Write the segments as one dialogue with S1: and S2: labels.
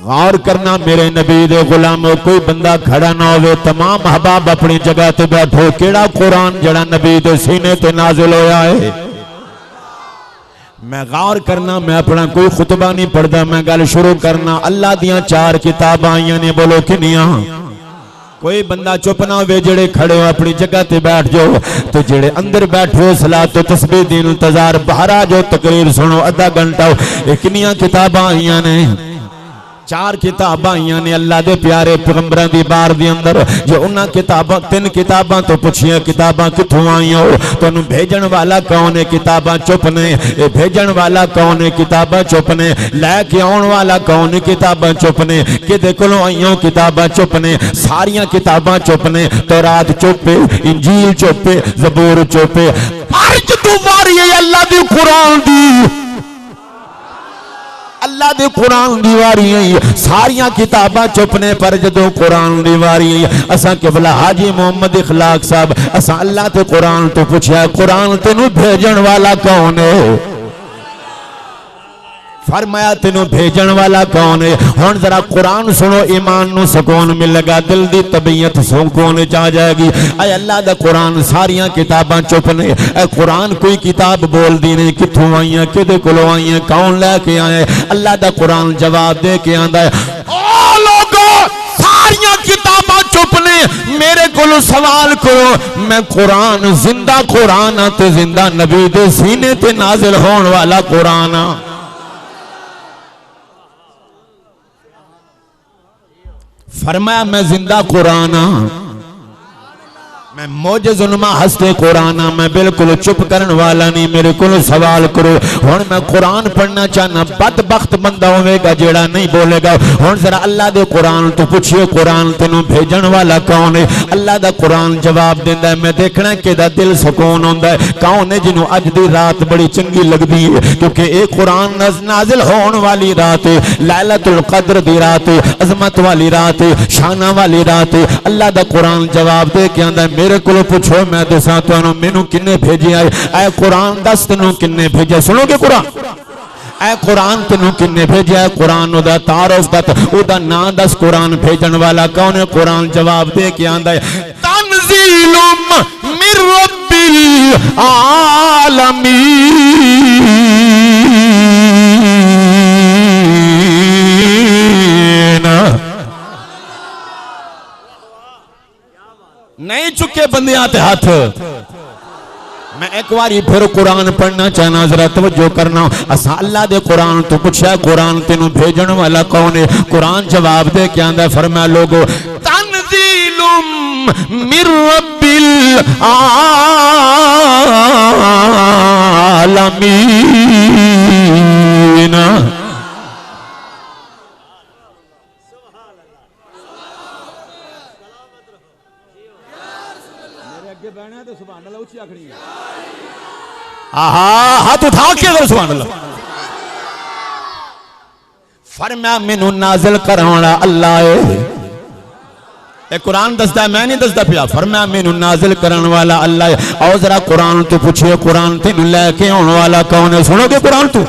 S1: गौर करना मेरे नबी दे गुलामों, कोई बंदा खड़ा ना होवे, तमाम अहबाब अपनी जगह ते बैठो। केड़ा कुरान जड़ा नबी दे सीने ते नाजिल होया है। मैं गौर करना, मैं अपना कोई खुतबा नहीं पढ़दा, मैं गल शुरू करना। अल्लाह दियां 4 किताबां आईयां ने, बोलो किनियां? कोई बंदा चुप ना होवे, जेड़े खड़े हो अपनी जगह ते बैठ जाओ, तो जेड़े अंदर बैठे हो सलात तो तस्बीह दी इंतजार, बाहर आ जाओ, तकरीर सुनो आधा घंटा। ये किनियां किताबां आईयां ने? 4 किताबां आईयां ने अल्लाह दे प्यारे पैगंबरां दी बार दे अंदर। जो उन्हां किताबां 3 किताबां तो पुछिया किताबां कित्थों आईयां हो, तुहानू भेजण वाला कौन है? किताबां चुप ने। ये भेजण वाला कौन है? किताबां चुप ने। लैके आउण वाला कौन है? किताबां चुप ने। किदे कोलों आईयां किताबां चुप ने। सारियां किताबां चुप ने। तौरात चुप है, इंजील चुप है, ज़बूर चुप है। पर जदों वारी है अल्लाह दी कुरान दी, अल्लाह दे कुरान दी वारी है, सारियां किताबां चुप ने। पर जदों कुरान दी वारी है, असां किबला हाजी मोहम्मद इखलाक साहब, असां अल्लाह ते कुरान तो पूछया, कुरान तेनू भेजण वाला कौन है? फरमाया तेनू भेजण वाला कौन है? हुण जरा कुरान सुनो, ईमान नू सुकून मिलेगा, दिल दी तबीयत सुकून च आ जाएगी। ऐ अल्लाह दा कुरान, सारियां किताबां चुप ने। ऐ कुरान कोई किताब बोलदी नहीं, कित्थों आईयां, किदे कोलों आईयां, कौन लैके आए? अल्लाह दा कुरान जवाब दे के आंदा है, ओ लोगो सारियां किताबां चुप ने, मेरे कोलों सवाल करो। मैं कुरान जिंदा कुरान आ ते जिंदा नबी दे सीने ते नाजिल होने वाला कुरान आ। फरमाया मैं जिंदा कुरान हाँ, मैं मोजज़ुन्मा हस्ते कुरान हाँ, मैं बिल्कुल चुप करने वाला नहीं, मेरे को सवाल करो। हुण मैं कुरान पढ़ना चाहना, बदबख्त बंदा होवेगा जेड़ा नहीं बोलेगा। हुण जरा अल्लाह दे कुरान तो पूछिए, कुरान तेनू भेजण वाला कौन है? अल्लाह दा कुरान जवाब देंदा है, मैं देखना किदा दिल सुकून होंदा है, कौन है जिन्हों अज दी रात बड़ी चंगी लगदी है, क्योंकि ये कुरान नाजिल होने वाली रात है, लैलतुल कद्र दी रात है, अजमत वाली रात है, शाना वाली रात है। अल्लाह दा कुरान जवाब दे के आंदा है, मेरे को पूछो मैं दसा तुहानू मैनू किन्ने भेजे आए? ऐ कुरान दस तेनू किन्ने भेजे? सुनोगे कुरान? ऐ कुरान तेनू किन्ने भेजे? ऐ कुरान ओदा तारुफ दत, ओदा नाम दस, कुरान भेजण वाला कौन है? कुरान जवाब दे के आंदा है, तंजीलुम मिर रब्बिल आलमीन। नहीं चुके बंदियां ते हाथ। मैं एक बारी फिर कुरान पढ़ना चाहना, जरा तवज्जो करना। असा अल्लाह दे कुरान तो पूछा, कुरान तेनू भेजण वाला कौन है? कुरान जवाब दे के आंदा, फरमाया लोगो तंजीलुम मिर रब्बिल आलमीन। हाथ उठा के सुभान अल्लाह। फरमाया मैनू नाजिल करने वाला अल्लाह है। कुरान दसदा, मैं नहीं दसदा पिया। फरमाया मैनू नाजिल करने वाला अल्लाह है। और जरा कुरान तो पूछिए, कुरान तेनू लैके आने वाला कौन है? सुनोगे कुरान तू?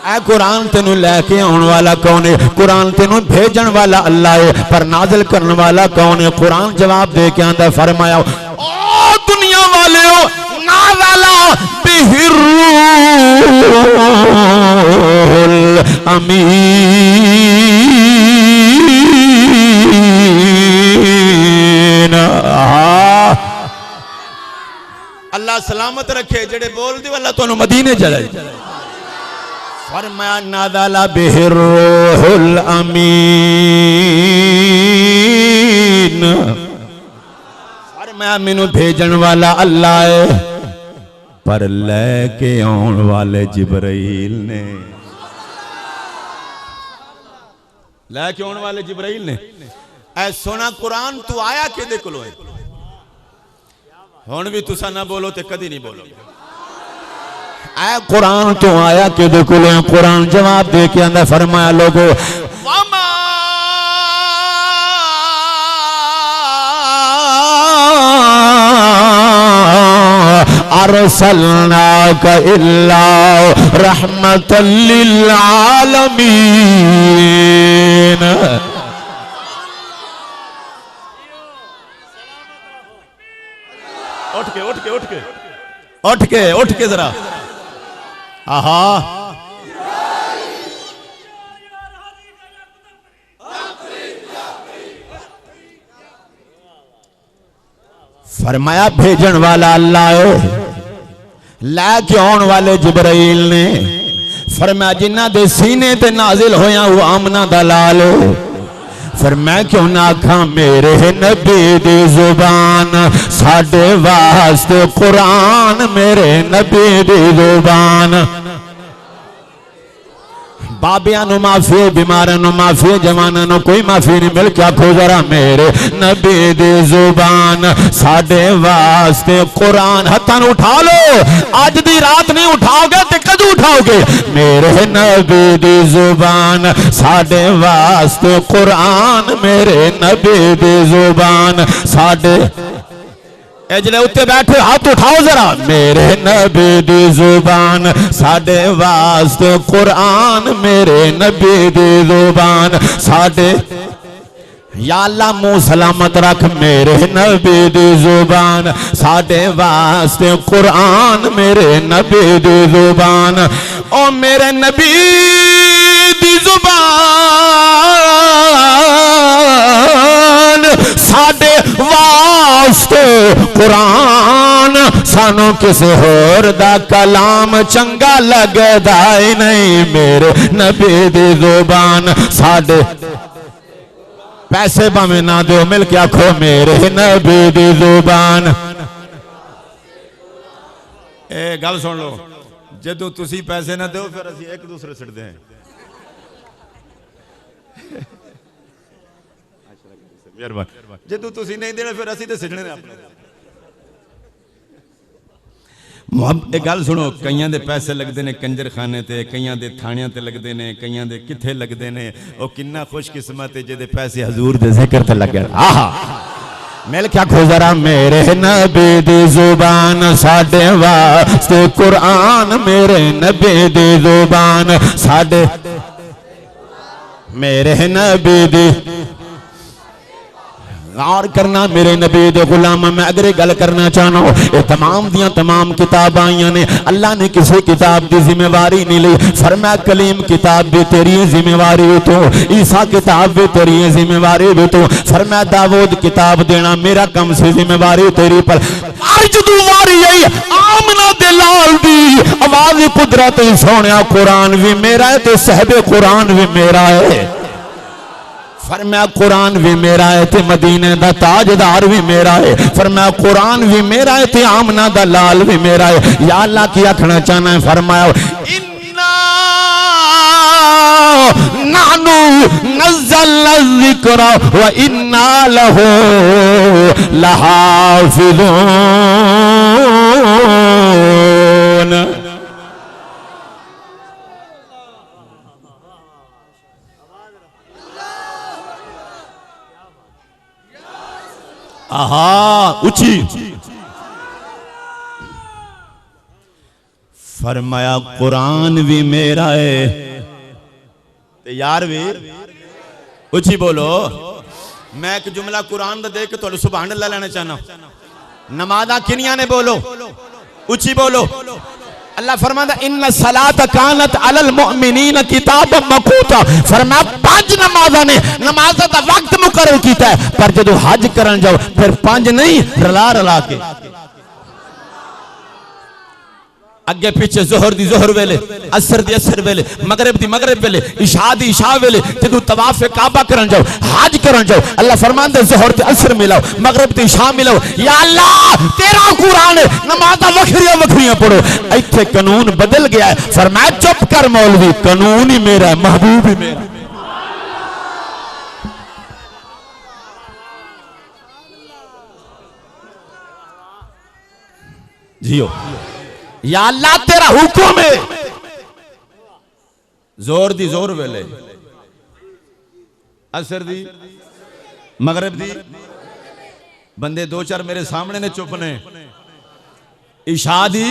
S1: ऐ कुरान तेनू लैके आने वाला कौन है? कुरान तेनू भेजण वाला अल्लाह है, पर नाजिल करने वाला कौन है? कुरान जवाब दे के आंदा, फरमाया ओ दुनिया वाले हो, नाज़ला बिहिर रूहुल अमीन। अल्लाह सलामत रखे, जेड़े बोल दी वाला तुहानू मदीने चले। फरमाया नाज़ला बिहिर रूहुल अमीन। फरमाया मैनू भेजण वाला अल्लाह है, पर लेके आने वाले जिब्राइल ने। लेके आने वाले जिब्राइल ने। ऐ सोना कुरान तू आया किदे कोलों है? हुण भी तुसा ना बोलो ते कदी नहीं बोलोगे। ऐ कुरान तो आया किदे कोलों? कुरान जवाब दे के आंदा, फरमाया लोगो वमा अरसलनाका इल्ला रहमतल लिल आलमीन। उठ के जरा आहा फरमाया भेजन वाला अल्लाह है, लैके आने वाले जिब्राइल ने फरमाया जिन्ना दे सीने ते नाजिल होया वो आमना दा लाल है। फिर मैं क्यों ना आखा मेरे नबी दी जुबान साडे वास्ते कुरान, मेरे नबी दी जुबान। बाबिया नु माफी, बीमारा नु माफी, जवाना नु कोई माफी नहीं। मिल के आखो जरा मेरे नबी दी जुबान साडे वास्ते कुरान। हथां उठा लो, अज दी रात नहीं उठाओगे तो कदू उठाओगे? मेरे नबी दी जुबान साडे वास्ते कुरान, मेरे नबी दी जुबान साडे। जिले उत्ते बैठे हाथ उठाओ जरा, मेरे नबी दी जुबान साडे वास्ते कुरान, मेरे नबी दी जुबान साडे। या अल्लाह मुंह सलामत रख, मेरे नबी दी जुबान साडे वास्ते कुरान, मेरे नबी दी जुबान। ओ मेरे नबी दी जुबान साडे वास्ते कुरान, सानू किसी होर दा कलाम चंगा लगदा ही नहीं। मेरे नबी दी जुबान साडे। पैसे भावें ना दो, मिल के आखो मेरे नबी दी जुबान। ए गल सुन लो, जदों तुसी पैसे ना दो फिर असीं एक दूसरे सिटदे हैं। जदों तुसी नहीं देने फिर असीं ते सिटने ने अपने। एक गल सुनो, कईयां दे पैसे लगते हैं कंजरखाने ते, कईयां दे थाणियां ते लगते हैं, कईयां दे किथे लगते हैं। वो किन्ना खुशकिस्मत है जिहदे पैसे हजूर दे जिक्र ते लगे। आहा मिल क्या खो जरा, मेरे नबी दी जुबान साडे वास्ते कुरान, मेरे नबी दी जुबान साडे। मेरे नबी दी गौर करना, मेरे नबी दे गुलाम। मैं अगर गल करना चाहना हूं, ये तमाम दियां तमाम किताब आईयां ने, अल्लाह ने किसी किताब की जिम्मेवारी नहीं ली। फरमाया कलीम किताब भी तेरी जिम्मेवारी तो, ईसा किताब भी तेरी जिम्मेवारी भी तो। फरमाया दाऊद किताब देना मेरा कम से जिम्मेवारी तेरी। पर आज दुआरी आई आमना दे लाल दी आवाज कुदरत सोनिया, कुरान भी मेरा है तो सहबे कुरान भी मेरा है। फरमाया कुरान भी मेरा है ते मदीने दा ताजदार भी मेरा है। फरमाया कुरान भी मेरा है ते आमना दा लाल भी मेरा है। या अल्लाह की आखना चाहना है, फरमाया इन्ना नानू नज़्ज़लना ज़िक्र व इन्ना लहू लहाफ़िज़ून। आहा ऊंची। फरमाया कुरान भी मेरा है ते यार भी ऊंची बोलो। मैं एक जुमला कुरान दा देख के तुहानू सुभान अल्लाह लेना चाहना। नमाज़ां किनियां ने बोलो, ऊंची बोलो। अल्लाह फरमांदा इन्ना सलात कानत अलल मुमिनीन किताबन मकूता। फरमाया 5 नमाज़ां ने नमाज़ दा वक्त मुकर्रर कीता है, पर जदों हज करन जाओ फिर 5 नहीं रला रला के। अगे पीछे जोहर दी जोहर वेले, असर दी असर वेले, मगरिब दी मगरिब वेले, इशा दी इशा वेले, जदों तवाफ काबा करन जाओ, हज करन जाओ, अल्लाह फरमांदा जोहर ते असर मिलाओ, मगरिब ते इशा मिलाओ। या अल्लाह तेरा कुरान है, नमाज़ां वखरियां वखरियां पढ़ो। इत्थे कानून बदल गया है। फरमाया चुप कर मौलवी, कानून ही मेरा है, महबूब ही मेरा। जियो। या अल्लाह तेरा हुक्म है, जोर दी जोर वेले, असर दी मगरिब दी। बंदे 2-4 मेरे सामने ने चुप ने, इशा दी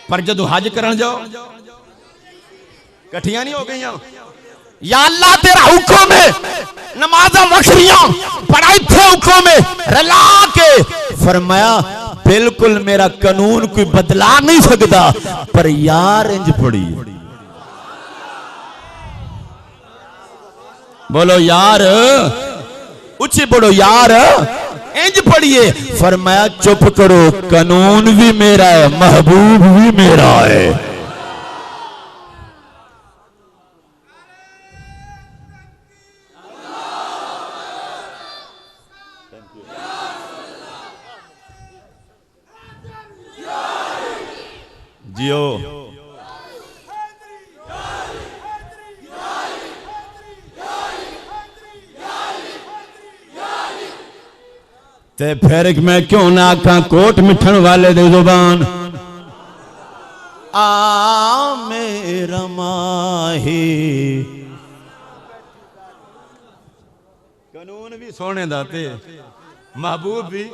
S1: पर जदों हज करन जाओ कठियां नहीं हो गई। या अल्लाह तेरा हुक्म है नमाज़ां वखरियां पर इत्थे हुक्म है रला के। फरमाया बिल्कुल मेरा कानून कोई बदला नहीं सकता पर यार इंज पड़ी। बोलो यार, उच्ची बोलो यार, इंज पढ़िए। फरमाया चुप करो, कानून भी मेरा है, महबूब भी मेरा है। जियो ते फिर मैं क्यों ना आखा कोट मिठन वाले दे जुबान। आ मेरा माही कानून भी सोने दाते महबूब भी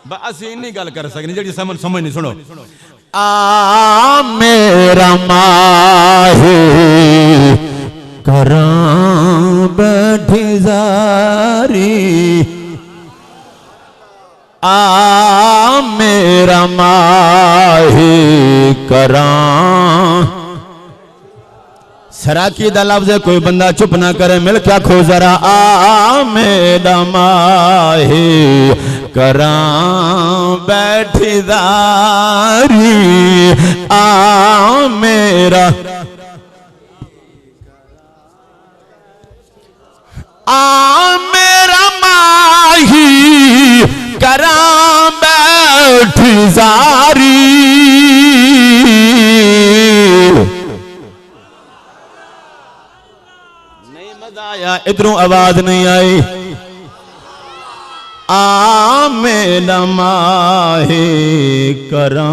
S1: बस इन्नी गल कर सकनी जी समझ नहीं। सुनो आ मेरा माही करा बैठी जारी। आ मेरा माही करा सराकी दा लफ्ज़ है, कोई बंदा चुप ना करे, मिल क्या खो जरा। आ मेरा माही करा बैठी दारी। आ मेरा माही करा बैठी जारी। नहीं मजा आया, इधरों आवाज नहीं आई। आ मेरा माही करा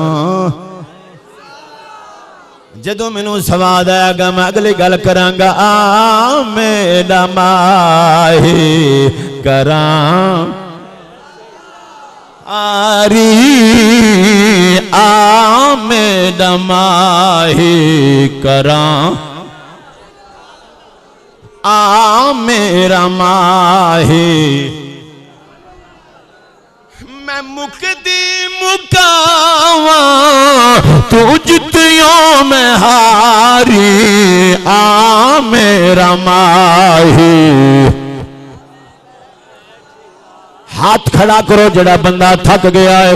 S1: जदों मैनू सवाद आएगा मैं अगली गल करांगा। आ मेरा माही करा आरी। आ मेरा माही करा। आ मेरा माही मैं मुकदी मुकावा तू जितियों में हारी। आ मेरा माही हाथ खड़ा करो जड़ा बंदा थक गया है।